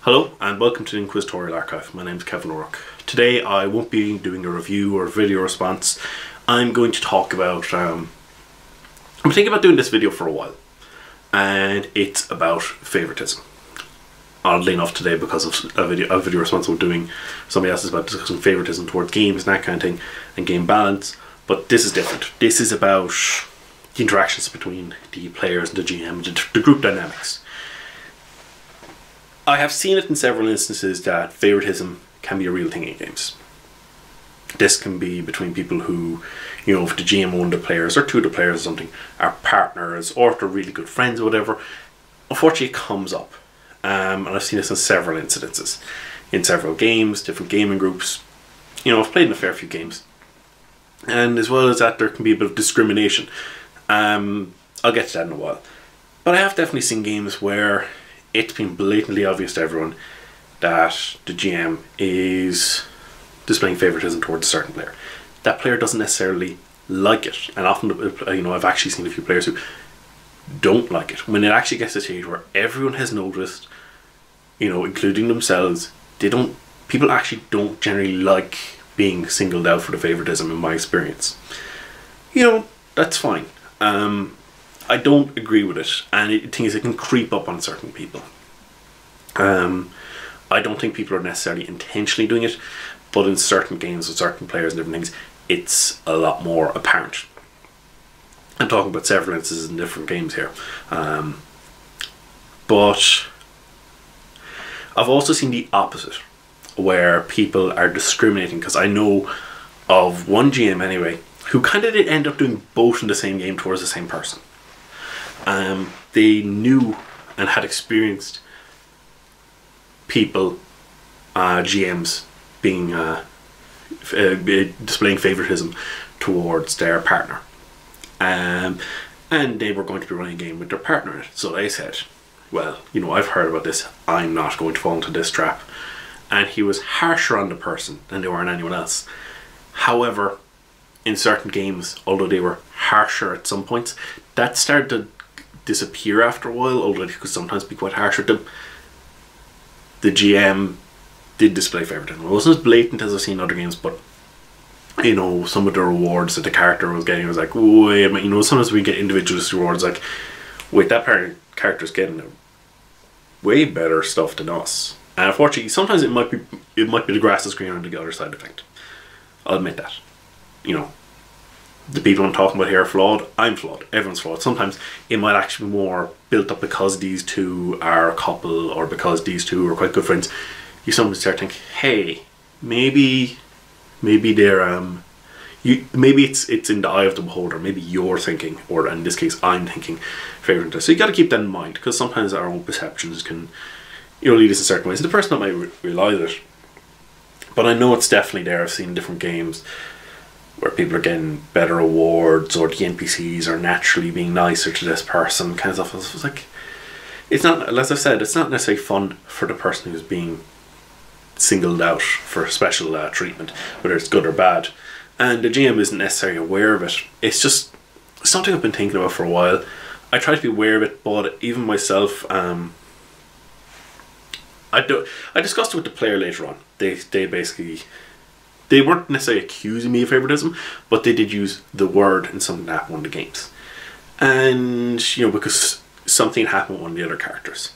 Hello and welcome to the Inquisitorial archive. My name is Kevin O'Rourke. Today I won't be doing a review or video response. I'm going to talk about, I'm thinking about doing this video for a while, and it's about favoritism. Oddly enough today, because of a video response I'm doing, somebody else is about discussing favoritism towards games and that kind of thing, and game balance, but this is different. This is about the interactions between the players and the GM, the group dynamics. I have seen it in several instances that favoritism can be a real thing in games. This can be between people who, you know, if the GM, one of the players or two of the players or something are partners, or if they're really good friends or whatever. Unfortunately, it comes up. And I've seen this in several incidences. In several games, different gaming groups. You know, I've played in a fair few games. And as well as that, there can be a bit of discrimination. I'll get to that in a while. But I have definitely seen games where it's been blatantly obvious to everyone that the GM is displaying favoritism towards a certain player. That player doesn't necessarily like it, and often, you know, I've actually seen a few players who don't like it. When it actually gets to the stage where everyone has noticed, you know, including themselves, people actually don't generally like being singled out for the favoritism, in my experience. You know, that's fine. I don't agree with it, and it can creep up on certain people. I don't think people are necessarily intentionally doing it, but in certain games with certain players and different things, it's a lot more apparent. I'm talking about several instances in different games here. But I've also seen the opposite, where people are discriminating, because I know of one GM anyway, who kind of did end up doing both in the same game towards the same person. They knew and had experienced people, GMs, being displaying favoritism towards their partner, and they were going to be running a game with their partner in it. So they said, well, you know, I've heard about this, I'm not going to fall into this trap. And he was harsher on the person than they were on anyone else. However, in certain games, although they were harsher at some points, that started to disappear after a while, although they could sometimes be quite harsh with them. The GM did display favoritism. It wasn't as blatant as I've seen in other games, but, you know, some of the rewards that the character was getting was like, wait a minute, you know, sometimes we get individualist rewards like, wait, that character's getting way better stuff than us. And unfortunately, sometimes it might be the grass is greener on the other side effect. I'll admit that. You know, the people I'm talking about here are flawed. I'm flawed. Everyone's flawed. Sometimes it might actually be more built up because these two are a couple, or because these two are quite good friends. You sometimes start thinking, hey, maybe they're maybe it's in the eye of the beholder. Maybe you're thinking, or in this case, I'm thinking favoritism. So you got to keep that in mind, because sometimes our own perceptions can, you know, lead us in certain ways. And the person that might realise it, but I know it's definitely there. I've seen different games where people are getting better awards, or the NPCs are naturally being nicer to this person, kind of stuff. It's like, it's not, as I said, it's not necessarily fun for the person who's being singled out for special treatment, whether it's good or bad. And the GM isn't necessarily aware of it. It's just something I've been thinking about for a while. I try to be aware of it, but even myself, I discussed it with the player later on. They weren't necessarily accusing me of favoritism, but they did use the word in something that happened in the games. And, you know, because something happened with one of the other characters.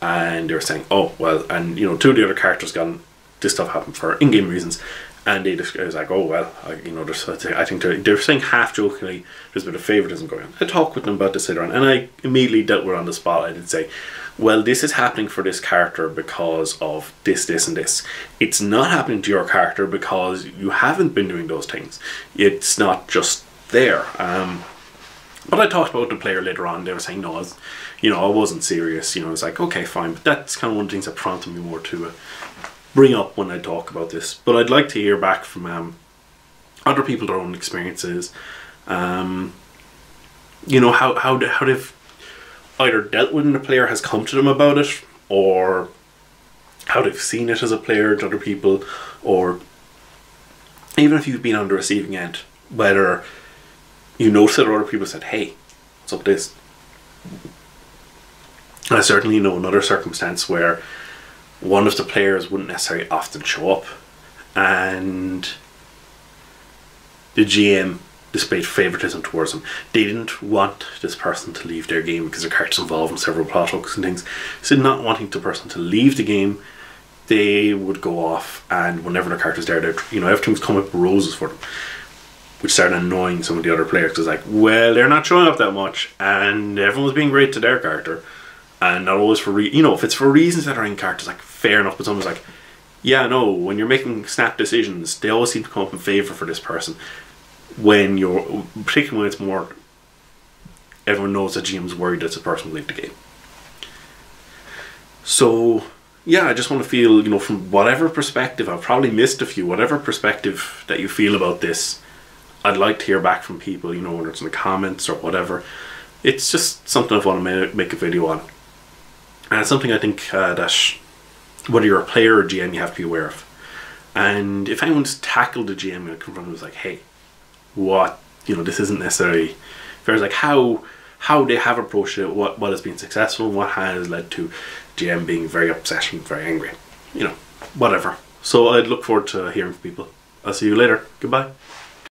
And they were saying, oh, well, and, you know, two of the other characters got this stuff happened for in-game reasons. And they just, I was like, oh, well, you know, I think they're saying half-jokingly there's a bit of favoritism going on. I talked with them about this later on, and I immediately dealt with it on the spot. I did say, well, this is happening for this character because of this, this, and this. It's not happening to your character because you haven't been doing those things. It's not just there. But I talked about the player later on. They were saying, no, I wasn't serious. You know, I was like, okay, fine. But that's kind of one of the things that prompted me more to bring up when I talk about this. But I'd like to hear back from other people, their own experiences. You know, how they've either dealt with when a player has come to them about it, or how they've seen it as a player to other people, or even if you've been on the receiving end, whether you notice it or other people said, hey, what's up with this? I certainly know another circumstance where one of the players wouldn't necessarily often show up, and the GM displayed favoritism towards them. They didn't want this person to leave their game because their character's involved in several plot hooks and things. So not wanting the person to leave the game, they would go off, and whenever their character's there, you know, everything was coming up with roses for them, which started annoying some of the other players. Because like, well, they're not showing up that much, and everyone was being great to their character, and not always for you know, if it's for reasons that are in characters, like fair enough. But someone's like, yeah, no, when you're making snap decisions, they always seem to come up in favor for this person. When you're, particularly when it's more, everyone knows that GM's worried that the person will leave the game. So yeah, I just want to feel, you know, from whatever perspective, I've probably missed a few, whatever perspective that you feel about this, I'd like to hear back from people, you know, whether it's in the comments or whatever. It's just something I want to make a video on. And it's something I think that whether you're a player or GM, you have to be aware of. And if anyone's tackled the GM and confronted was like, hey, what, you know, this isn't necessarily fair, like how they have approached it, what has been successful, what has led to GM being very upset and very angry, you know, whatever. So I'd look forward to hearing from people. I'll see you later. Goodbye.